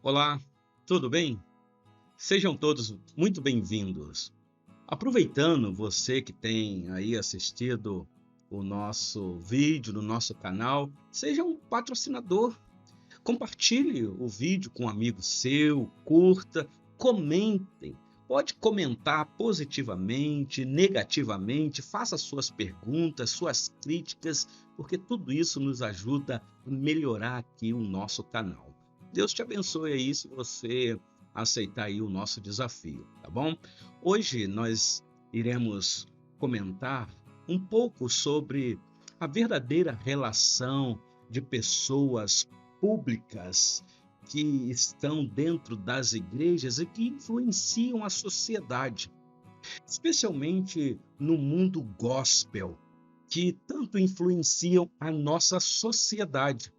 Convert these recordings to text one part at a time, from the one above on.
Olá, tudo bem? Sejam todos muito bem-vindos. Aproveitando você que tem aí assistido o nosso vídeo no nosso canal, seja um patrocinador. Compartilhe o vídeo com um amigo seu, curta, comentem. Pode comentar positivamente, negativamente, faça suas perguntas, suas críticas, porque tudo isso nos ajuda a melhorar aqui o nosso canal. Deus te abençoe aí se você aceitar aí o nosso desafio, tá bom? Hoje nós iremos comentar um pouco sobre a verdadeira relação de pessoas públicas que estão dentro das igrejas e que influenciam a sociedade, especialmente no mundo gospel, que tanto influenciam a nossa sociedade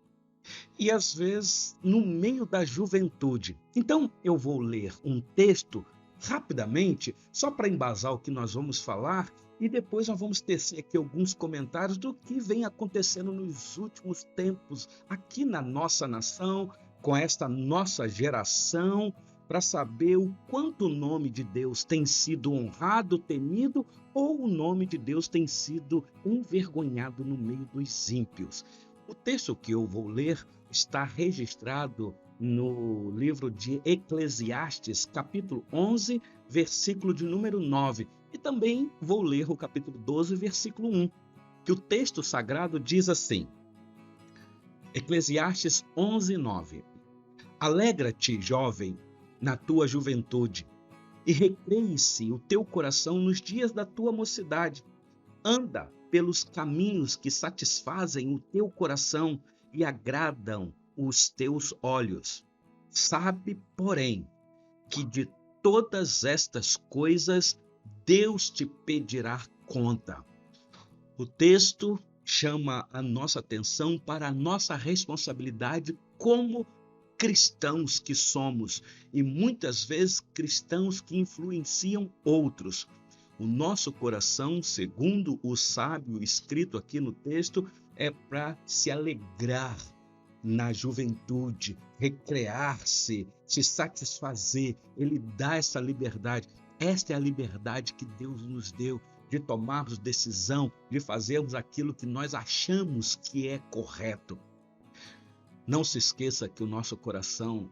e às vezes no meio da juventude. Então eu vou ler um texto rapidamente, só para embasar o que nós vamos falar, e depois nós vamos tecer aqui alguns comentários do que vem acontecendo nos últimos tempos aqui na nossa nação, com esta nossa geração, para saber o quanto o nome de Deus tem sido honrado, temido, ou o nome de Deus tem sido envergonhado no meio dos ímpios. O texto que eu vou ler está registrado no livro de Eclesiastes, capítulo 11, versículo de número 9. E também vou ler o capítulo 12, versículo 1, que o texto sagrado diz assim: Eclesiastes 11, 9. Alegra-te, jovem, na tua juventude, e recreie-se o teu coração nos dias da tua mocidade. Anda pelos caminhos que satisfazem o teu coração e agradam os teus olhos. Sabe, porém, que de todas estas coisas Deus te pedirá conta. O texto chama a nossa atenção para a nossa responsabilidade como cristãos que somos, e muitas vezes cristãos que influenciam outros. O nosso coração, segundo o sábio escrito aqui no texto, é para se alegrar na juventude, recrear-se, se satisfazer. Ele dá essa liberdade. Esta é a liberdade que Deus nos deu de tomarmos decisão, de fazermos aquilo que nós achamos que é correto. Não se esqueça que o nosso coração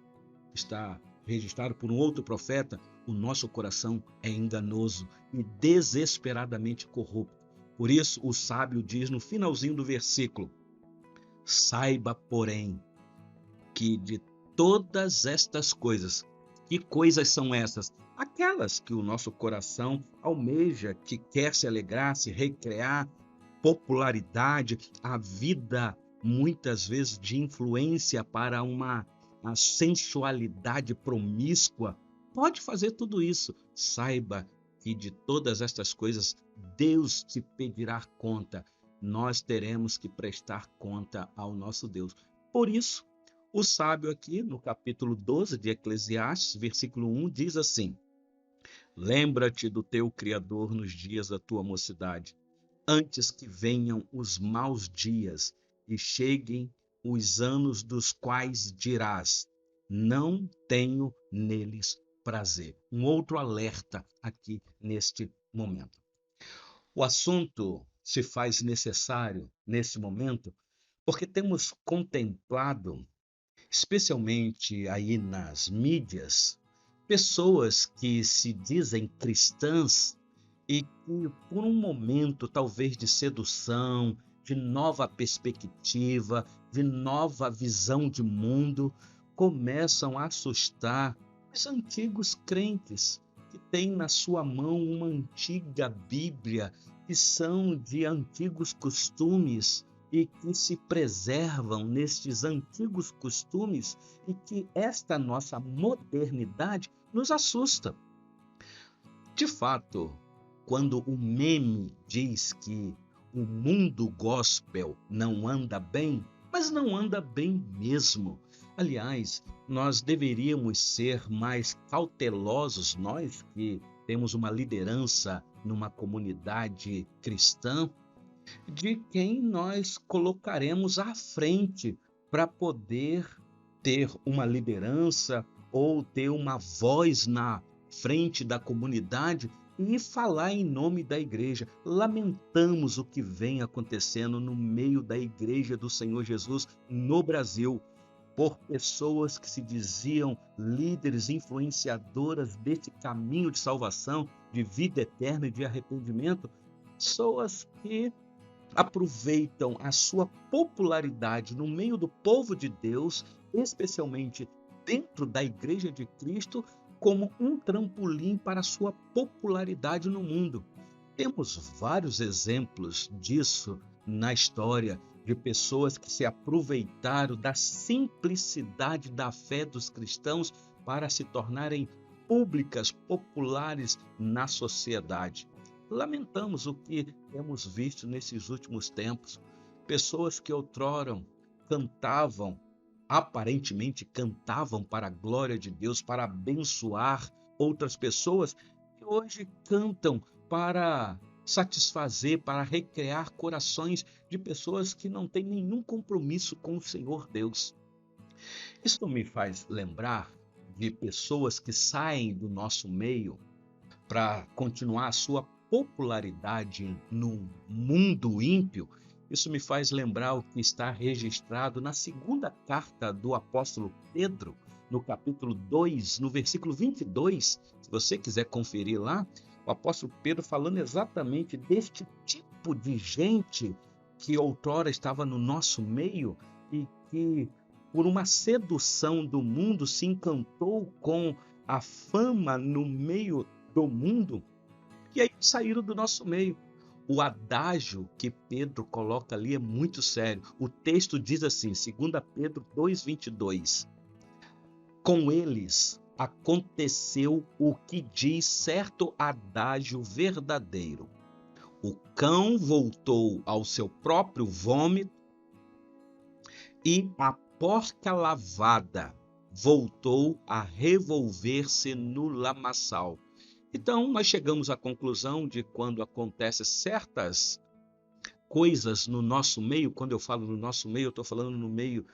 está registrado por um outro profeta. O nosso coração é enganoso e desesperadamente corrupto. Por isso, o sábio diz no finalzinho do versículo: saiba, porém, que de todas estas coisas, que coisas são essas? Aquelas que o nosso coração almeja, que quer se alegrar, se recrear, popularidade, a vida muitas vezes de influência para uma sensualidade promíscua, pode fazer tudo isso. Saiba que de todas estas coisas Deus te pedirá conta. Nós teremos que prestar conta ao nosso Deus. Por isso, o sábio aqui no capítulo 12 de Eclesiastes, versículo 1, diz assim: lembra-te do teu Criador nos dias da tua mocidade, antes que venham os maus dias e cheguem os anos dos quais dirás: não tenho neles prazer. Um outro alerta aqui neste momento. O assunto se faz necessário nesse momento porque temos contemplado, especialmente aí nas mídias, pessoas que se dizem cristãs e que, por um momento, talvez de sedução, de nova perspectiva, de nova visão de mundo, começam a assustar os antigos crentes que têm na sua mão uma antiga Bíblia, que são de antigos costumes e que se preservam nestes antigos costumes, e que esta nossa modernidade nos assusta. De fato, quando o meme diz que o mundo gospel não anda bem, mas não anda bem mesmo. Aliás, nós deveríamos ser mais cautelosos, nós que temos uma liderança numa comunidade cristã, de quem nós colocaremos à frente para poder ter uma liderança ou ter uma voz na frente da comunidade e falar em nome da igreja. Lamentamos o que vem acontecendo no meio da igreja do Senhor Jesus no Brasil, por pessoas que se diziam líderes, influenciadoras desse caminho de salvação, de vida eterna e de arrependimento, pessoas que aproveitam a sua popularidade no meio do povo de Deus, especialmente dentro da Igreja de Cristo, como um trampolim para a sua popularidade no mundo. Temos vários exemplos disso na história, de pessoas que se aproveitaram da simplicidade da fé dos cristãos para se tornarem públicas, populares na sociedade. Lamentamos o que temos visto nesses últimos tempos. Pessoas que outrora cantavam, aparentemente cantavam para a glória de Deus, para abençoar outras pessoas, que hoje cantam para satisfazer, para recrear corações de pessoas que não têm nenhum compromisso com o Senhor Deus. Isso me faz lembrar de pessoas que saem do nosso meio para continuar a sua popularidade no mundo ímpio. Isso me faz lembrar o que está registrado na segunda carta do apóstolo Pedro, no capítulo 2, no versículo 22. Se você quiser conferir lá, o apóstolo Pedro falando exatamente deste tipo de gente que outrora estava no nosso meio e que, por uma sedução do mundo, se encantou com a fama no meio do mundo e aí saíram do nosso meio. O adágio que Pedro coloca ali é muito sério. O texto diz assim, 2 Pedro 2,22. Com eles aconteceu o que diz certo adágio verdadeiro. O cão voltou ao seu próprio vômito e a porca lavada voltou a revolver-se no lamaçal. Então, nós chegamos à conclusão de quando acontecem certas coisas no nosso meio, quando eu falo no nosso meio, eu estou falando no meio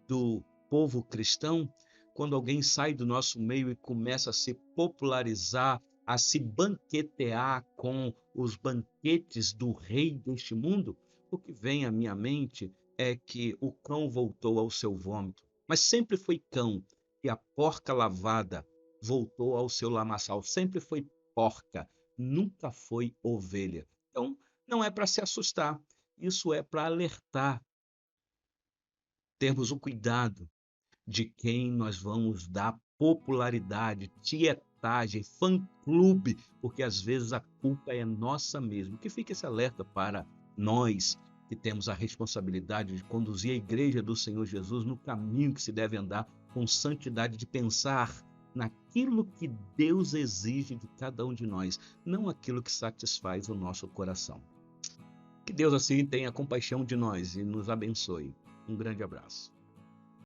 do povo cristão, quando alguém sai do nosso meio e começa a se popularizar, a se banquetear com os banquetes do rei deste mundo, o que vem à minha mente é que o cão voltou ao seu vômito, mas sempre foi cão, e a porca lavada voltou ao seu lamaçal, sempre foi porca, nunca foi ovelha. Então, não é para se assustar, isso é para alertar, termos o cuidado de quem nós vamos dar popularidade, tietagem, fã-clube, porque às vezes a culpa é nossa mesmo. Que fique esse alerta para nós que temos a responsabilidade de conduzir a igreja do Senhor Jesus no caminho que se deve andar, com santidade, de pensar naquilo que Deus exige de cada um de nós, não aquilo que satisfaz o nosso coração. Que Deus assim tenha compaixão de nós e nos abençoe. Um grande abraço.